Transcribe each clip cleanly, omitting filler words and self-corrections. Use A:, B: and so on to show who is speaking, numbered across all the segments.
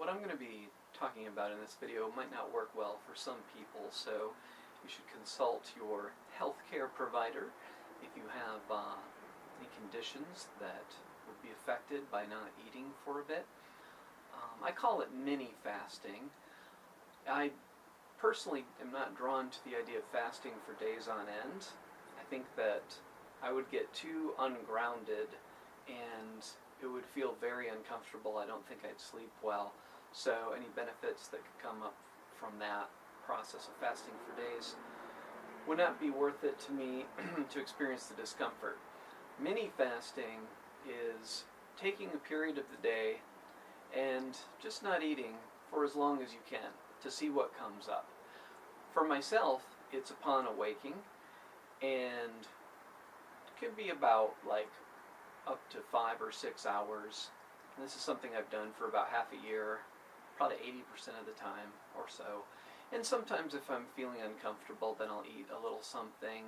A: what I'm going to be talking about in this video might not work well for some people, so you should consult your healthcare provider if you have any conditions that would be affected by not eating for a bit. I call it mini fasting. I personally am not drawn to the idea of fasting for days on end. I think that I would get too ungrounded and it would feel very uncomfortable. I don't think I'd sleep well. So any benefits that could come up from that process of fasting for days would not be worth it to me to experience the discomfort. Mini fasting is taking a period of the day and just not eating for as long as you can to see what comes up. For myself, it's upon awaking, and it could be about like up to 5 or 6 hours. And this is something I've done for about half a year, probably 80% of the time or so. And sometimes if I'm feeling uncomfortable, then I'll eat a little something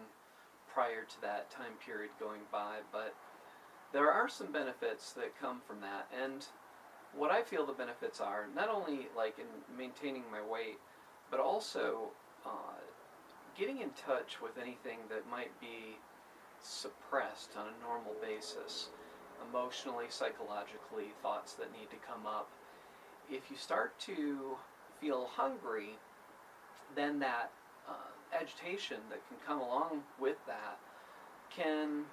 A: prior to that time period going by. But there are some benefits that come from that, and what I feel the benefits are, not only like in maintaining my weight, but also getting in touch with anything that might be suppressed on a normal basis, emotionally, psychologically, thoughts that need to come up. If you start to feel hungry, then that agitation that can come along with that can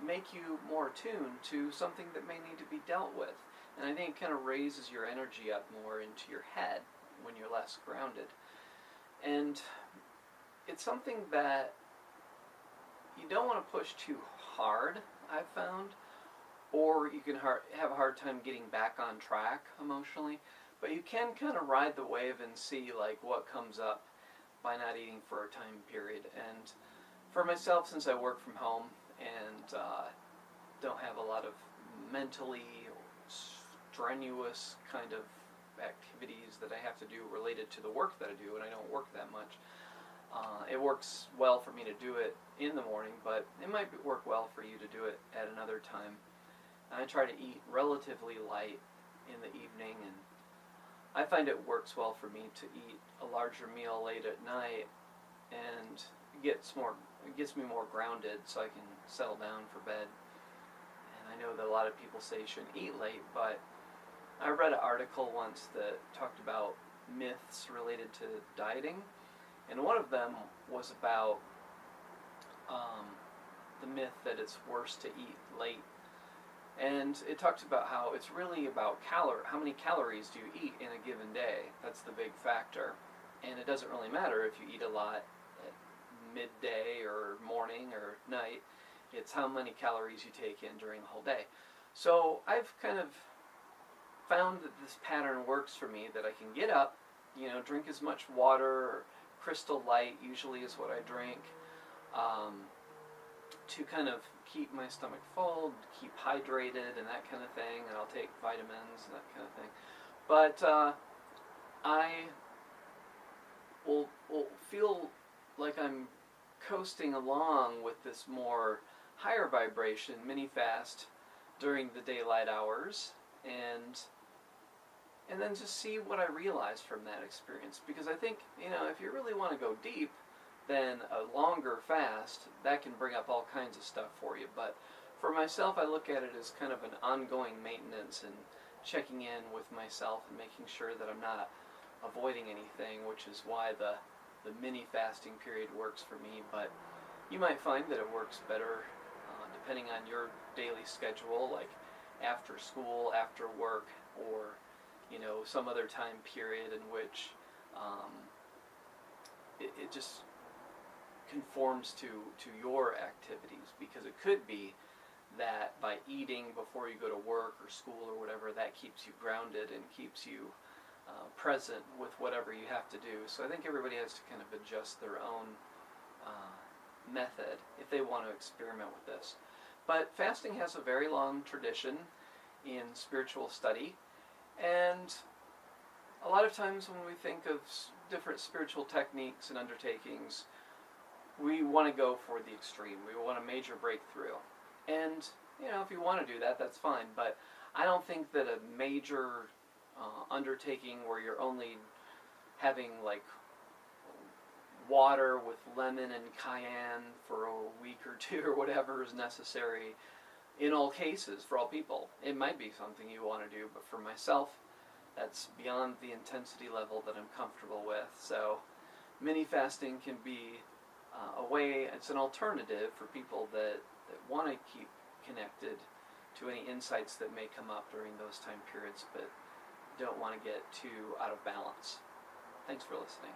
A: make you more attuned to something that may need to be dealt with. And I think it kind of raises your energy up more into your head when you're less grounded. And it's something that you don't want to push too hard, I've found, or you can have a hard time getting back on track emotionally. But you can kind of ride the wave and see like what comes up by not eating for a time period. And for myself, since I work from home and don't have a lot of mentally strenuous kind of activities that I have to do related to the work that I do, and I don't work that much, it works well for me to do it in the morning, but it might work well for you to do it at another time. I try to eat relatively light in the evening, and I find it works well for me to eat a larger meal late at night, and it gets me more grounded so I can settle down for bed. And I know that a lot of people say you shouldn't eat late, but I read an article once that talked about myths related to dieting, and one of them was about the myth that it's worse to eat late. And it talks about how it's really about how many calories do you eat in a given day. That's the big factor. And it doesn't really matter if you eat a lot at midday or morning or night. It's how many calories you take in during the whole day. So I've kind of found that this pattern works for me, that I can get up, drink as much water, or Crystal Light usually is what I drink, to kind of keep my stomach full, keep hydrated and that kind of thing, and I'll take vitamins and that kind of thing. But I will feel like I'm coasting along with this more higher vibration mini fast during the daylight hours, and then just see what I realize from that experience. Because I think, if you really want to go deep, then a longer fast, that can bring up all kinds of stuff for you. But for myself, I look at it as kind of an ongoing maintenance and checking in with myself and making sure that I'm not avoiding anything, which is why the mini fasting period works for me. But you might find that it works better depending on your daily schedule, like after school, after work, or some other time period in which it just conforms to your activities. Because it could be that by eating before you go to work or school or whatever, that keeps you grounded and keeps you present with whatever you have to do. So I think everybody has to kind of adjust their own method if they want to experiment with this. But fasting has a very long tradition in spiritual study, and a lot of times when we think of different spiritual techniques and undertakings, we want to go for the extreme. We want a major breakthrough. And, if you want to do that, that's fine. But I don't think that a major undertaking where you're only having like water with lemon and cayenne for a week or two or whatever is necessary in all cases for all people. It might be something you want to do, but for myself, that's beyond the intensity level that I'm comfortable with. So mini fasting can be a way, it's an alternative for people that want to keep connected to any insights that may come up during those time periods, but don't want to get too out of balance. Thanks for listening.